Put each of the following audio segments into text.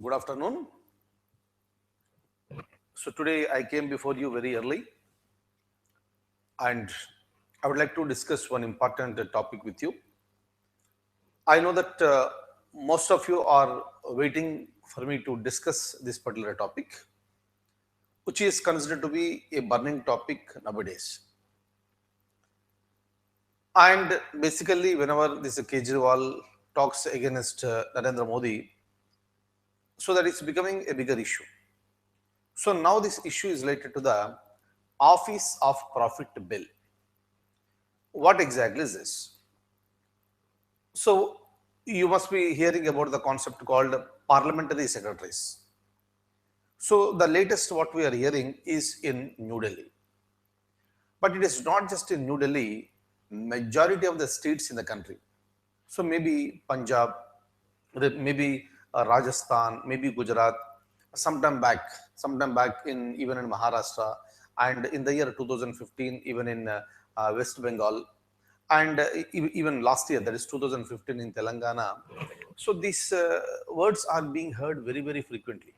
Good afternoon. So today I came before you very early and I would like to discuss one important topic with you. I know that most of you are waiting for me to discuss this particular topic, which is considered to be a burning topic nowadays. And basically, whenever this Kejriwal talks against Narendra Modi, so that it's becoming a bigger issue. So now this issue is related to the Office of Profit Bill. What exactly is this? So you must be hearing about the concept called parliamentary secretaries. So the latest what we are hearing is in New Delhi. But it is not just in New Delhi, majority of the states in the country. So maybe Punjab, maybe Rajasthan, maybe Gujarat, sometime back in even in Maharashtra, and in the year 2015, even in West Bengal, and even last year, that is 2015 in Telangana. So these words are being heard very, very frequently.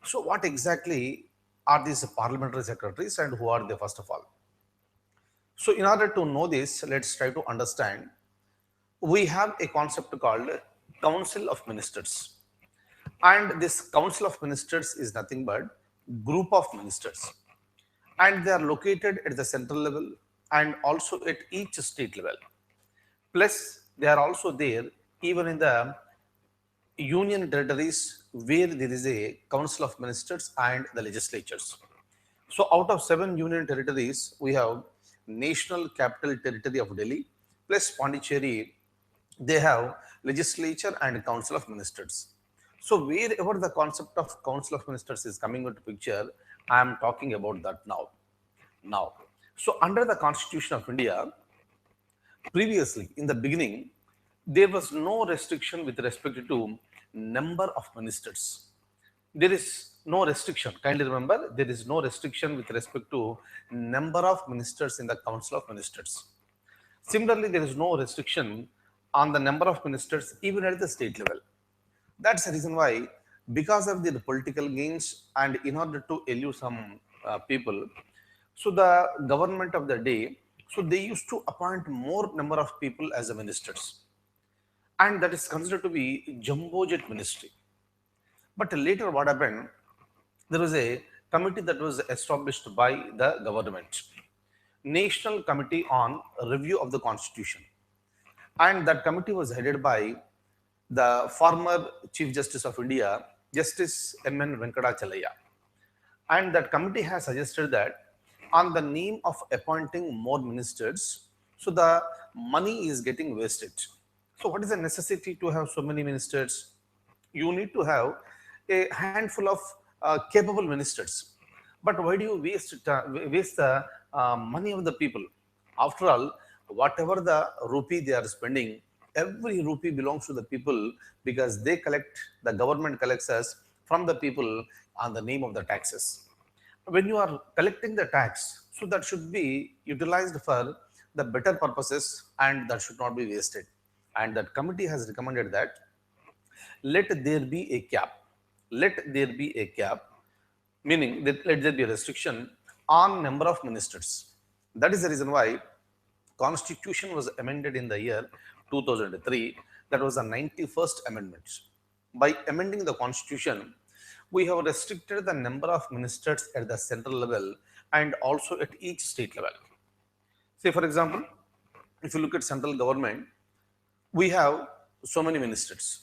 So what exactly are these parliamentary secretaries and who are they first of all? So in order to know this, let's try to understand. We have a concept called Council of Ministers. And this Council of Ministers is nothing but group of ministers. And they are located at the central level and also at each state level. Plus, they are also there even in the union territories where there is a council of ministers and the legislatures. So, out of 7 union territories, we have National Capital Territory of Delhi plus Pondicherry. They have legislature and council of ministers. So, wherever the concept of council of ministers is coming into picture, I am talking about that now. Now, so under the Constitution of India, previously, in the beginning, there was no restriction with respect to number of ministers. There is no restriction. Kindly remember, there is no restriction with respect to number of ministers in the Council of Ministers. Similarly, there is no restriction on the number of ministers even at the state level. That's the reason why, because of the political gains and in order to elude some people, so the government of the day, so they used to appoint more number of people as the ministers, and that is considered to be jumbo jet ministry. But later, what happened? There was a committee that was established by the government, National Committee on Review of the Constitution, and that committee was headed by the former Chief Justice of India, Justice M.N. Venkatachalaya. And that committee has suggested that on the name of appointing more ministers, so the money is getting wasted. So, what is the necessity to have so many ministers? You need to have a handful of capable ministers. But why do you waste the money of the people? After all, whatever the rupee they are spending, every rupee belongs to the people because the government collects us from the people on the name of the taxes. When you are collecting the tax, so that should be utilized for the better purposes and that should not be wasted. And that committee has recommended that let there be a cap. Let there be a cap, meaning that let there be a restriction on number of ministers. That is the reason why Constitution was amended in the year 2003. That was the 91st amendment. By amending the Constitution, we have restricted the number of ministers at the central level and also at each state level. Say, for example, if you look at central government, we have so many ministers.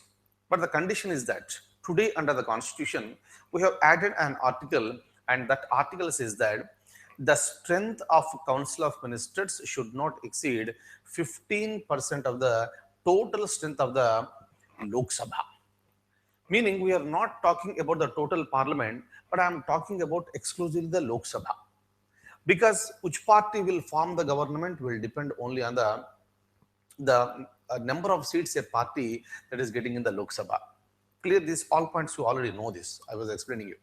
But the condition is that today, under the Constitution, we have added an article, and that article says that the strength of Council of Ministers should not exceed 15% of the total strength of the Lok Sabha. Meaning, we are not talking about the total parliament, but I am talking about exclusively the Lok Sabha. Because which party will form the government will depend only on the number of seats a party that is getting in the Lok Sabha. Clear these all points, you already know this. I was explaining you.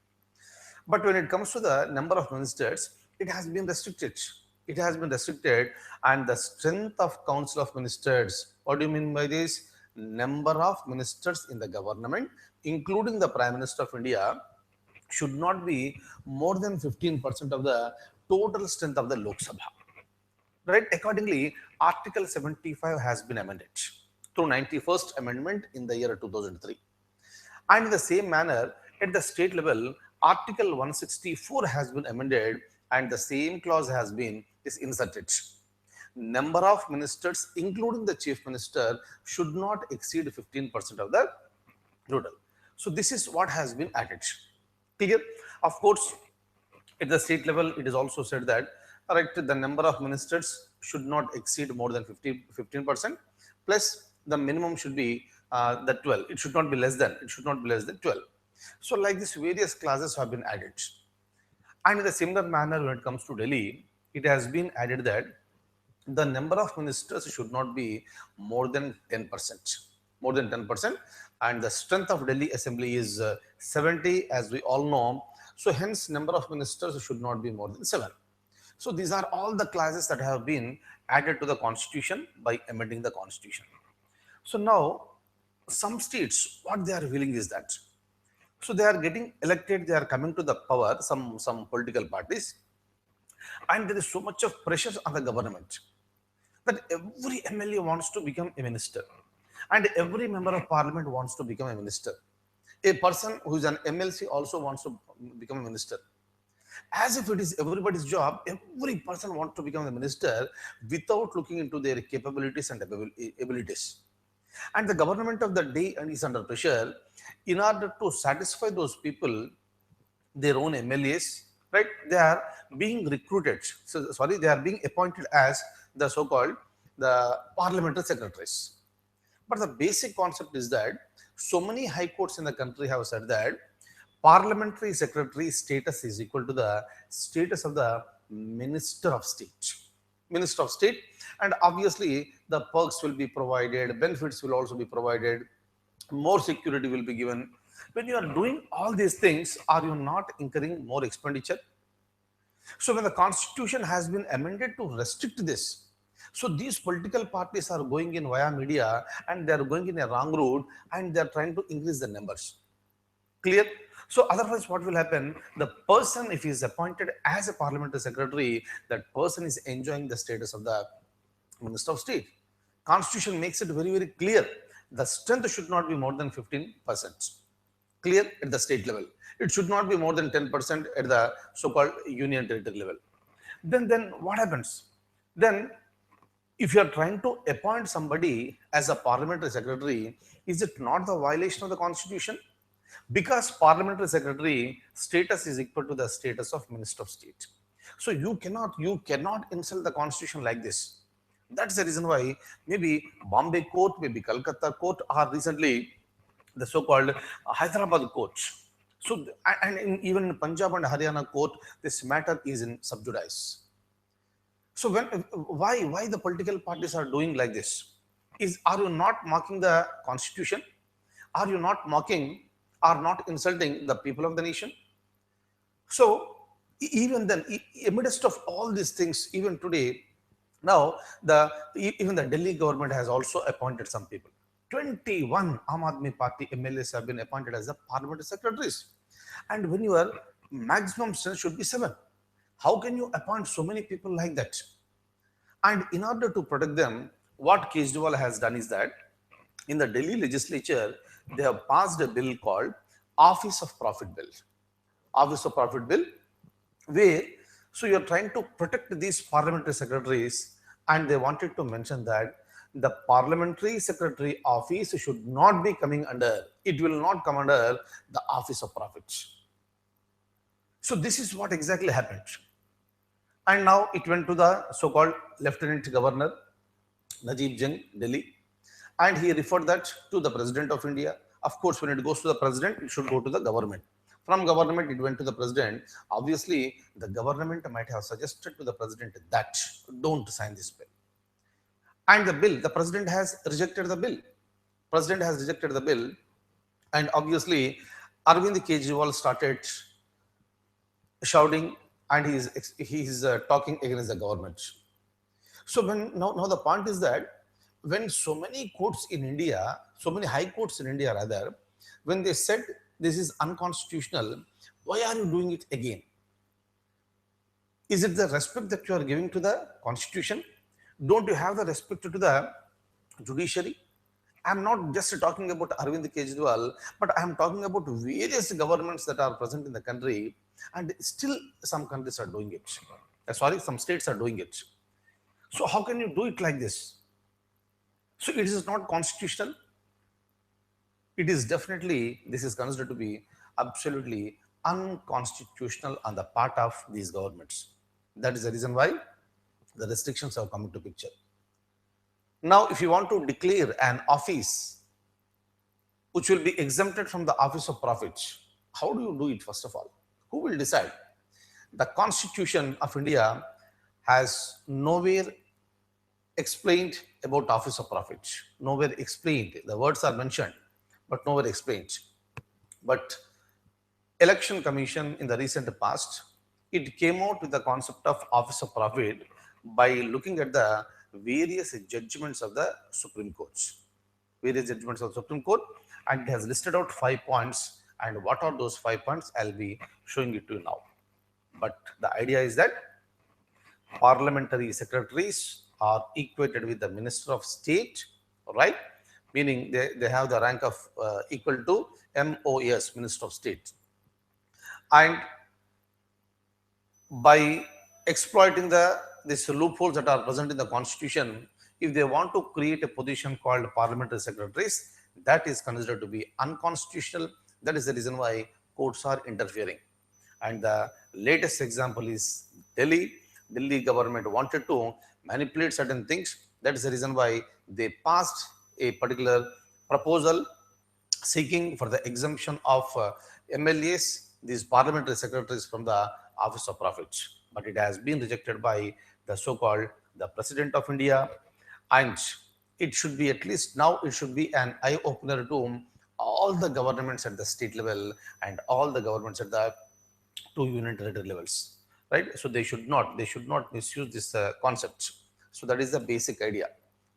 But when it comes to the number of ministers, it has been restricted. It has been restricted, and the strength of Council of Ministers. What do you mean by this? number of ministers in the government, including the Prime Minister of India, should not be more than 15% of the total strength of the Lok Sabha. Right? Accordingly, Article 75 has been amended through 91st Amendment in the year 2003. And in the same manner, at the state level, Article 164 has been amended and the same clause has been is inserted. Number of ministers, including the chief minister, should not exceed 15% of the total. So this is what has been added. Clear? Of course, at the state level, it is also said that the number of ministers should not exceed more than 15%, plus the minimum should be the 12. It should not be less than. It should not be less than 12. So like this, various clauses have been added. And in a similar manner, when it comes to Delhi, it has been added that the number of ministers should not be more than 10%. More than 10%. And the strength of Delhi Assembly is 70, as we all know. So hence, number of ministers should not be more than 7. So these are all the clauses that have been added to the constitution by amending the constitution. So now, some states, what they are feeling is that, so they are getting elected, they are coming to the power, some political parties, and there is so much of pressure on the government that every MLA wants to become a minister, and every member of parliament wants to become a minister. A person who is an MLC also wants to become a minister. As if it is everybody's job, every person wants to become a minister without looking into their capabilities and abilities. And the government of the day is under pressure in order to satisfy those people, their own MLAs, right? They are being recruited. So, sorry, they are being appointed as the so-called the parliamentary secretaries. But the basic concept is that so many high courts in the country have said that parliamentary secretary status is equal to the status of the minister of state. Minister of state, and obviously the perks will be provided, benefits will also be provided, more security will be given. When you are doing all these things, are you not incurring more expenditure? So when the constitution has been amended to restrict this, so these political parties are going in via media and they are going in a wrong route and they are trying to increase the numbers. Clear? So otherwise what will happen? The person, if he is appointed as a parliamentary secretary, that person is enjoying the status of the minister of state. Constitution makes it very, very clear. The strength should not be more than 15%. Clear? At the state level. It should not be more than 10% at the so-called union territory level. Then what happens? Then if you are trying to appoint somebody as a parliamentary secretary, is it not the violation of the constitution? Because parliamentary secretary status is equal to the status of minister of state. So you cannot insult the constitution like this. That's the reason why maybe Bombay court, maybe Calcutta court, or recently the so-called Hyderabad court. So and even in Punjab and Haryana court, this matter is in sub judice. So why the political parties are doing like this? Are you not mocking the constitution? Are you not mocking or not insulting the people of the nation? So even then, amidst of all these things, even today, now even the Delhi government has also appointed some people. 21 Aam Aadmi Party MLAs have been appointed as the parliamentary secretaries. And when your maximum strength should be 7, how can you appoint so many people like that? And in order to protect them, what Kejriwal has done is that in the Delhi legislature, they have passed a bill called Office of Profit Bill. Office of Profit Bill, where so you're trying to protect these parliamentary secretaries, and they wanted to mention that the parliamentary secretary office should not be coming under, it will not come under the Office of Profits. So this is what exactly happened. And now it went to the so-called Lieutenant Governor, Najib Jung, Delhi, and he referred that to the President of India. Of course, when it goes to the President, it should go to the government. From government, it went to the President. Obviously, the government might have suggested to the President that don't sign this bill. And the President has rejected the bill. President has rejected the bill, and obviously, Arvind Kejriwal started shouting, and he's talking against the government. So now the point is that when so many courts in India, so many high courts in India rather, when they said this is unconstitutional, why are you doing it again? Is it the respect that you are giving to the constitution? Don't you have the respect to the judiciary? I'm not just talking about Arvind Kejriwal, but I'm talking about various governments that are present in the country, and still some countries are doing it. Sorry, some states are doing it. So how can you do it like this? So it is not constitutional. It is definitely, this is considered to be absolutely unconstitutional on the part of these governments. That is the reason why the restrictions have come into picture. Now, if you want to declare an office which will be exempted from the office of profits, how do you do it, first of all? Who will decide? The Constitution of India has nowhere explained about office of profits. Nowhere explained. The words are mentioned, but nowhere explained. But Election Commission in the recent past, it came out with the concept of office of profit by looking at the various judgments of the Supreme Courts. Various judgments of the Supreme Court, and it has listed out 5 points. And what are those 5 points? I'll be showing it to you now. But the idea is that parliamentary secretaries are equated with the Minister of State, right? Meaning they have the rank of equal to MOS, Minister of State. And by exploiting these loopholes that are present in the Constitution, if they want to create a position called parliamentary secretaries, that is considered to be unconstitutional. That is the reason why courts are interfering. And the latest example is Delhi. Delhi government wanted to manipulate certain things. That is the reason why they passed a particular proposal seeking for the exemption of MLAs, these parliamentary secretaries, from the office of profits. But it has been rejected by the so-called the President of India, and it should be, at least now, it should be an eye-opener to all the governments at the state level and all the governments at the two union territory levels, right? So they should not misuse this concept. So that is the basic idea,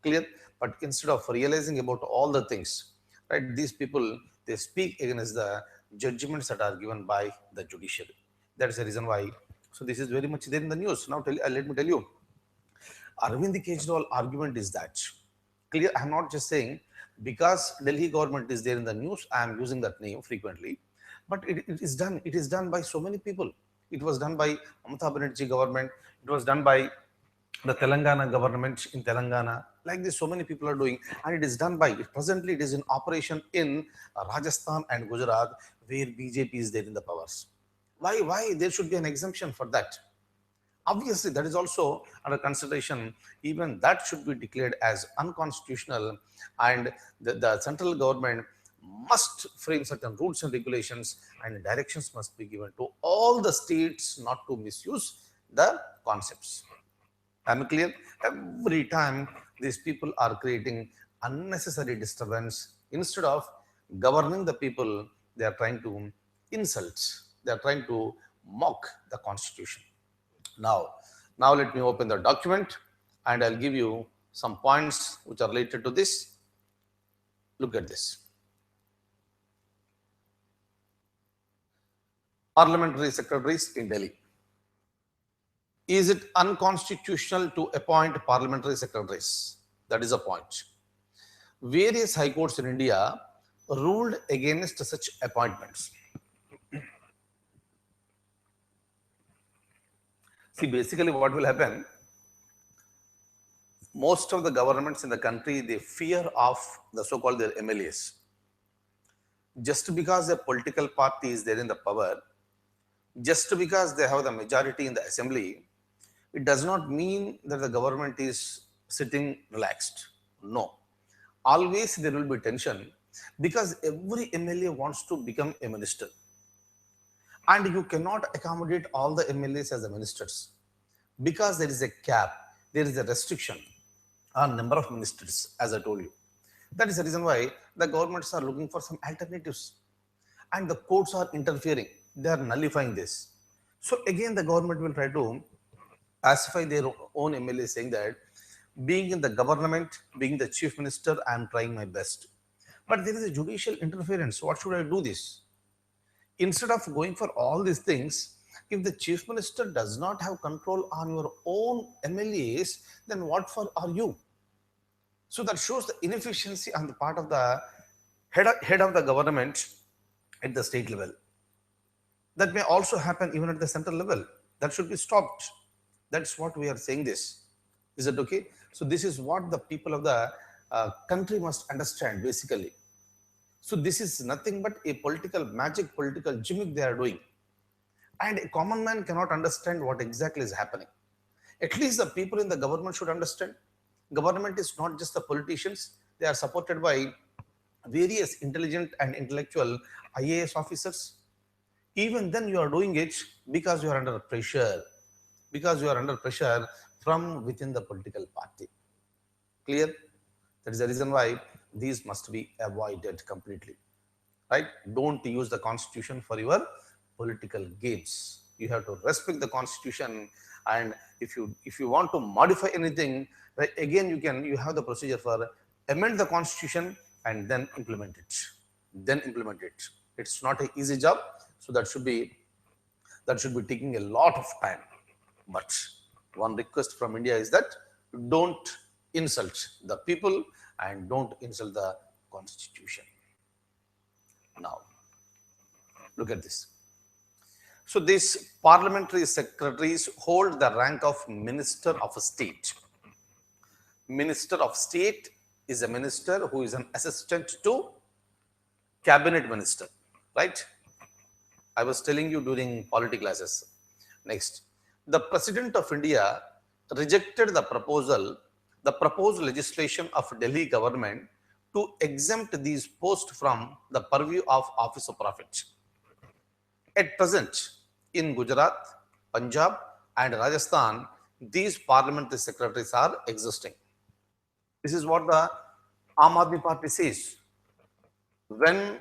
clear? But instead of realizing about all the things, right, these people, they speak against the judgments that are given by the judiciary. That is the reason why. So this is very much there in the news. Now let me tell you, Arvind Kejriwal argument is that, clear, I'm not just saying because Delhi government is there in the news, I am using that name frequently, but it is done by so many people. It was done by Mamata Banerjee government, it was done by the Telangana government in Telangana. Like this, so many people are doing, and it is done by, presently it is in operation in Rajasthan and Gujarat, where BJP is there in the powers. Why there should be an exemption for that? Obviously, that is also under consideration. Even that should be declared as unconstitutional, and the central government must frame certain rules and regulations, and directions must be given to all the states not to misuse the concepts. Am I clear? Every time these people are creating unnecessary disturbance, instead of governing the people, they are trying to insult, they are trying to mock the constitution. Now let me open the document and I'll give you some points which are related to this. Look at this. Parliamentary secretaries in Delhi. Is it unconstitutional to appoint parliamentary secretaries? That is a point. Various high courts in India ruled against such appointments. See, basically what will happen, most of the governments in the country, they fear of the so-called their MLAs. Just because a political party is there in the power, just because they have the majority in the assembly, it does not mean that the government is sitting relaxed. No. Always there will be tension, because every MLA wants to become a minister. And you cannot accommodate all the MLAs as the ministers, because there is a cap, there is a restriction on number of ministers, as I told you. That is the reason why the governments are looking for some alternatives, and the courts are interfering. They are nullifying this. So again, the government will try to pacify their own MLA, saying that being in the government, being the chief minister, I am trying my best. But there is a judicial interference. What should I do this? Instead of going for all these things, if the chief minister does not have control on your own MLAs, then what for are you? So that shows the inefficiency on the part of the head of the government at the state level. That may also happen even at the central level. That should be stopped. That's what we are saying this. Is it okay? So this is what the people of the country must understand basically. So this is nothing but a political magic, political gimmick they are doing. And a common man cannot understand what exactly is happening. At least the people in the government should understand. Government is not just the politicians. They are supported by various intelligent and intellectual IAS officers. Even then you are doing it because you are under pressure. Because you are under pressure from within the political party. Clear? That is the reason why these must be avoided completely. Right? Don't use the constitution for your political gains. You have to respect the constitution, and if you want to modify anything, right, again you have the procedure for amend the constitution and then implement it. Then implement it. It's not an easy job, so that should be taking a lot of time. But one request from India is that don't insult the people and don't insult the constitution. Now, look at this. So these parliamentary secretaries hold the rank of Minister of State. Minister of State is a minister who is an assistant to cabinet minister, right? I was telling you during polity classes. Next, the President of India rejected the proposed legislation of Delhi government to exempt these posts from the purview of Office of Profit. At present, in Gujarat, Punjab, and Rajasthan, these parliamentary secretaries are existing. This is what the Aam Aadmi Party says. When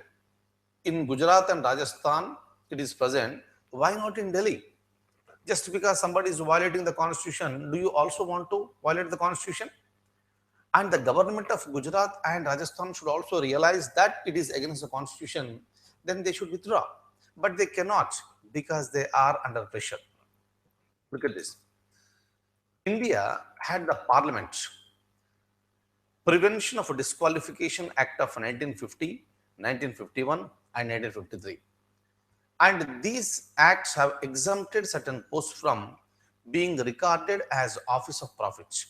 in Gujarat and Rajasthan it is present, why not in Delhi? Just because somebody is violating the constitution, do you also want to violate the constitution? And the government of Gujarat and Rajasthan should also realize that it is against the constitution, then they should withdraw. But they cannot because they are under pressure. Look at this. India had the Parliament Prevention of Disqualification Act of 1950, 1951 and 1953. And these acts have exempted certain posts from being regarded as Office of Profit.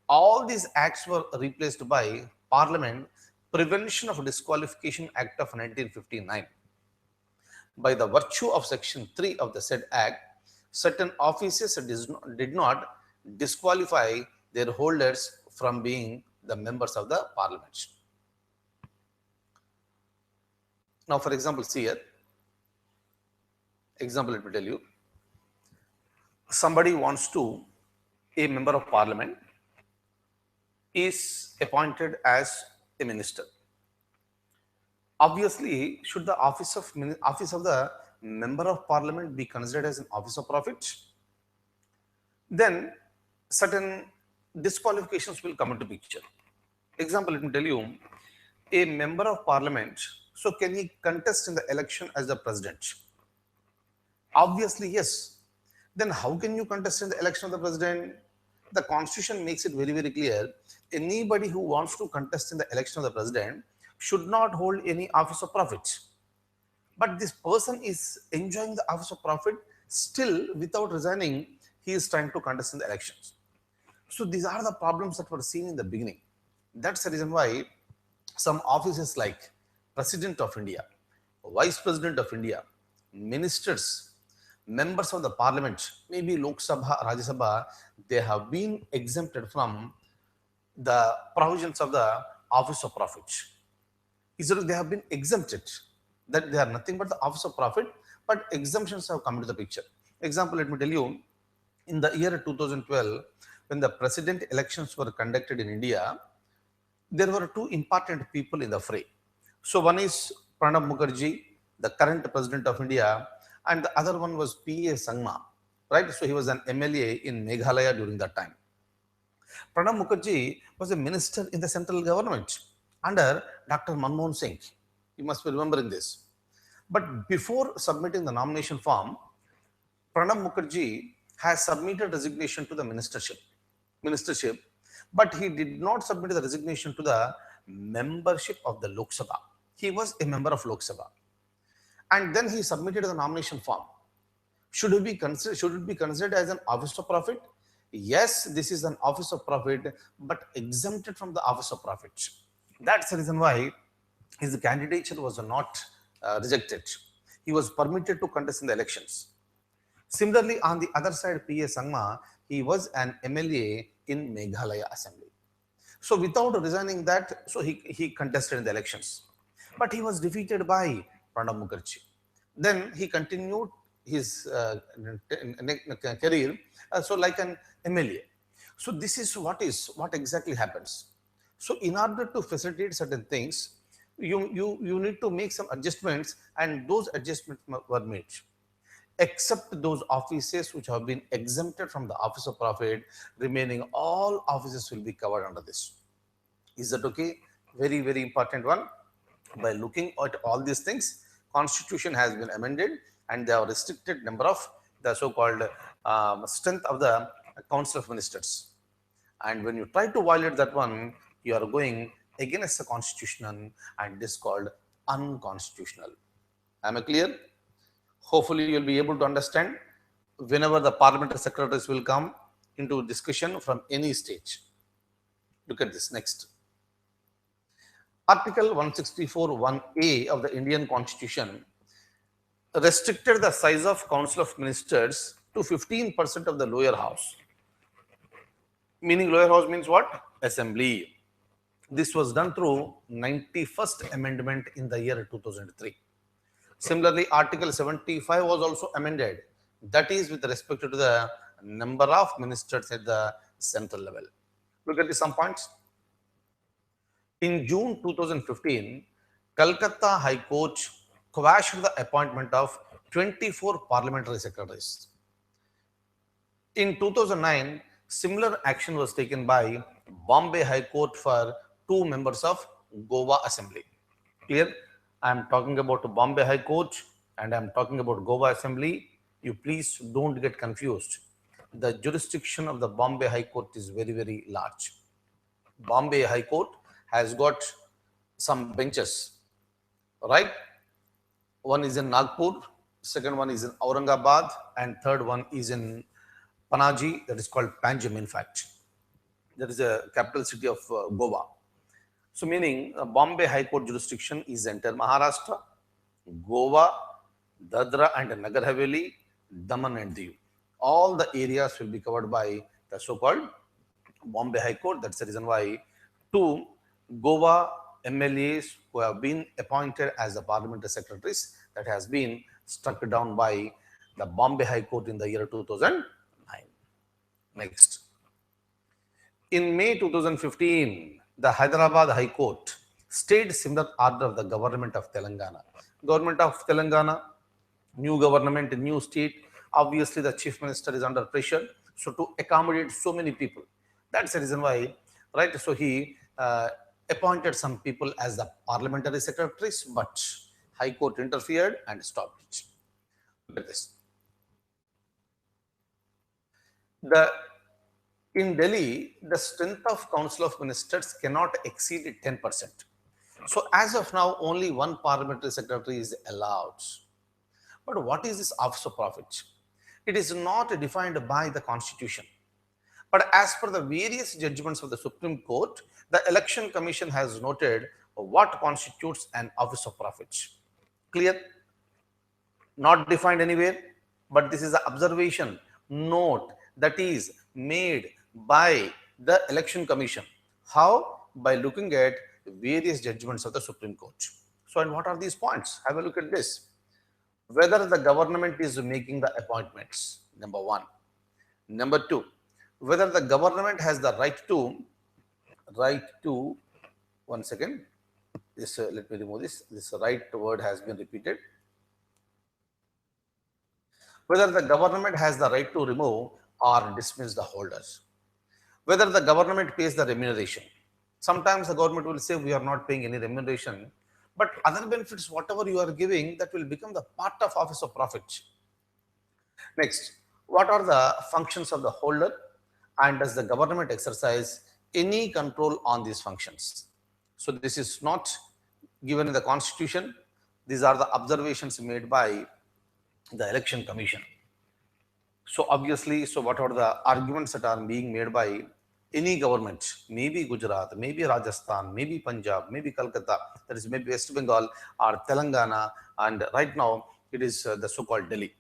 All these acts were replaced by Parliament Prevention of Disqualification Act of 1959. By the virtue of Section 3 of the said Act, certain offices did not disqualify their holders from being the members of the Parliament. Now, for example, see here. Example, let me tell you. Somebody wants to, a member of Parliament is appointed as a minister. Obviously, should the office of the member of Parliament be considered as an office of profit? Then certain disqualifications will come into picture. Example, let me tell you, a member of Parliament, so can he contest in the election as the president? Obviously, yes. Then how can you contest in the election of the president? The constitution makes it very, very clear. Anybody who wants to contest in the election of the president should not hold any office of profit. But this person is enjoying the office of profit, still without resigning, he is trying to contest in the elections. So these are the problems that were seen in the beginning. That's the reason why some offices like President of India, Vice President of India, ministers, members of the Parliament, maybe Lok Sabha, Rajya Sabha, they have been exempted from the provisions of the Office of Profit. They have been exempted. That they are nothing but the Office of Profit, but exemptions have come into the picture. Example, let me tell you, in the year 2012, when the president elections were conducted in India, there were two important people in the fray. So one is Pranab Mukherjee, the current president of India, and the other one was P.A. Sangma, right? So he was an MLA in Meghalaya during that time. Pranab Mukherjee was a minister in the central government. under Dr. Manmohan Singh. You must be remembering this. But before submitting the nomination form, Pranab Mukherjee has submitted resignation to the ministership, but he did not submit the resignation to the membership of the Lok Sabha. He was a member of Lok Sabha, and then he submitted the nomination form. Should it be considered as an office of profit? Yes, this is an office of profit, but exempted from the office of profit. That's the reason why his candidature was not rejected. He was permitted to contest in the elections. Similarly, on the other side, P.A. Sangma, he was an MLA in Meghalaya Assembly. So without resigning that, so he contested in the elections. But he was defeated by Pranab Mukherjee. Then he continued his career so like an MLA. So this is what exactly happens. So in order to facilitate certain things, you need to make some adjustments, and those adjustments were made. Except those offices which have been exempted from the office of profit, remaining all offices will be covered under this. Is that okay? Very, very important one. By looking at all these things, constitution has been amended and they have restricted number of the so-called strength of the council of ministers. And when you try to violate that one, you are going against the constitution, and this is called unconstitutional. Am I clear? Hopefully you'll be able to understand whenever the parliamentary secretaries will come into discussion from any stage. Look at this next. Article 164(1)(a) of the Indian Constitution restricted the size of Council of Ministers to 15% of the lower house. Meaning lower house means what? Assembly. This was done through 91st Amendment in the year 2003. Similarly, Article 75 was also amended. That is with respect to the number of ministers at the central level. Look at some points. In June 2015, Calcutta High Court quashed the appointment of 24 parliamentary secretaries. In 2009, similar action was taken by Bombay High Court for 2 members of Goa Assembly. Clear? I am talking about Bombay High Court and I am talking about Goa Assembly. You please don't get confused. The jurisdiction of the Bombay High Court is very, very large. Bombay High Court has got some benches, right? One is in Nagpur, second one is in Aurangabad, and third one is in Panaji, that is called Panjim, in fact. That is the capital city of Goa. So meaning Bombay High Court jurisdiction is entire Maharashtra, Goa, Dadra and Nagar Haveli, Daman and Diu. All the areas will be covered by the so-called Bombay High Court. That's the reason why 2 Goa MLAs who have been appointed as the parliamentary secretaries, that has been struck down by the Bombay High Court in the year 2009. Next. In May 2015, the Hyderabad High Court stayed similar order of the government of Telangana. Government of Telangana, new government, new state, obviously the chief minister is under pressure. So to accommodate so many people, that's the reason why, right? So he appointed some people as the parliamentary secretaries, but High Court interfered and stopped it. Look at this. In Delhi, the strength of Council of Ministers cannot exceed 10%. So as of now, only one parliamentary secretary is allowed. But what is this office of profit? It is not defined by the Constitution. But as per the various judgments of the Supreme Court, the Election Commission has noted what constitutes an office of profit. Clear? Not defined anywhere, but this is an observation note that is made by the Election Commission. How? By looking at various judgments of the Supreme Court. So, and what are these points? Have a look at this. Whether the government is making the appointments, number 1. Number 2, whether the government has the right to, one second, this, let me remove this, right word has been repeated. Whether the government has the right to remove or dismiss the holders. Whether the government pays the remuneration. Sometimes the government will say we are not paying any remuneration, but other benefits, whatever you are giving, that will become the part of office of profit. Next, what are the functions of the holder and does the government exercise any control on these functions? So this is not given in the constitution. These are the observations made by the election commission. So obviously, so what are the arguments that are being made by any government, maybe Gujarat, maybe Rajasthan, maybe Punjab, maybe Calcutta, that is maybe West Bengal or Telangana, and right now it is the so-called Delhi.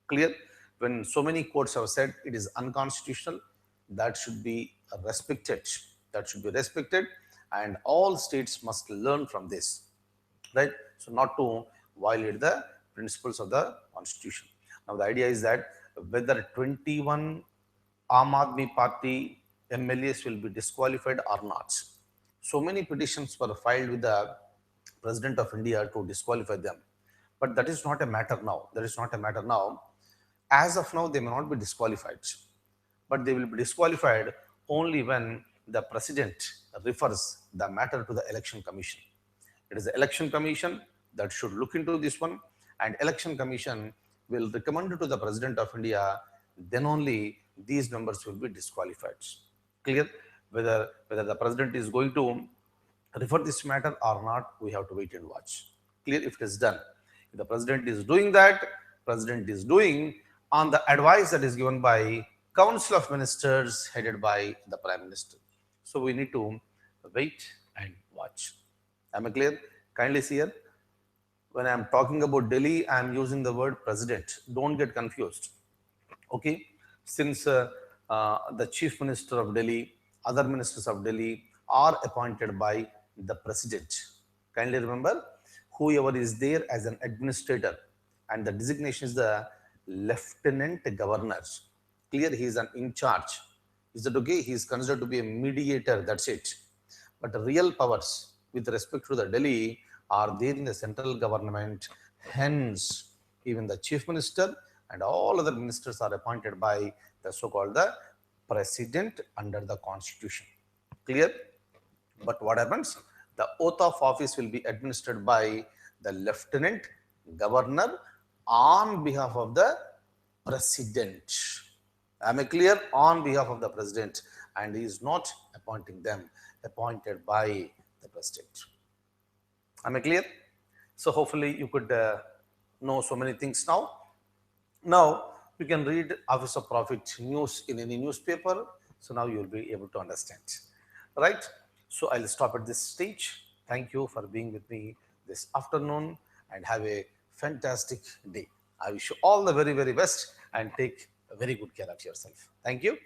Clear? When so many courts have said it is unconstitutional, that should be respected. That should be respected, and all states must learn from this, right? So not to violate the principles of the constitution. Now the idea is that whether 21 Aam Aadmi Party MLAs will be disqualified or not. So many petitions were filed with the President of India to disqualify them. But that is not a matter now. That is not a matter now. As of now, they may not be disqualified, but they will be disqualified only when the President refers the matter to the Election Commission. It is the Election Commission that should look into this one, and Election Commission will recommend it to the President of India. Then only these members will be disqualified. Clear? Whether the President is going to refer this matter or not, we have to wait and watch. Clear? If it is done, if the President is doing that, President is doing on the advice that is given by Council of Ministers headed by the Prime Minister. So we need to wait and watch. Am I clear? Kindly see here. When I am talking about Delhi, I am using the word president. Don't get confused. Okay? Since the Chief Minister of Delhi, other ministers of Delhi are appointed by the president. Kindly remember, whoever is there as an administrator, and the designation is the lieutenant governor. Clear? He is an in charge. Is that okay? He is considered to be a mediator. That's it. But the real powers with respect to the Delhi are there in the central government. Hence, even the chief minister and all other ministers are appointed by the so-called the president under the constitution. Clear? But what happens? The oath of office will be administered by the lieutenant governor on behalf of the president. Am I clear? On behalf of the president, and he is not appointing them, appointed by the president. Am I clear? So hopefully you could know so many things now. Now you can read Office of Profit news in any newspaper. So now you will be able to understand. Right? So I'll stop at this stage. Thank you for being with me this afternoon and have a fantastic day. I wish you all the very, very best and take very good care of yourself. Thank you.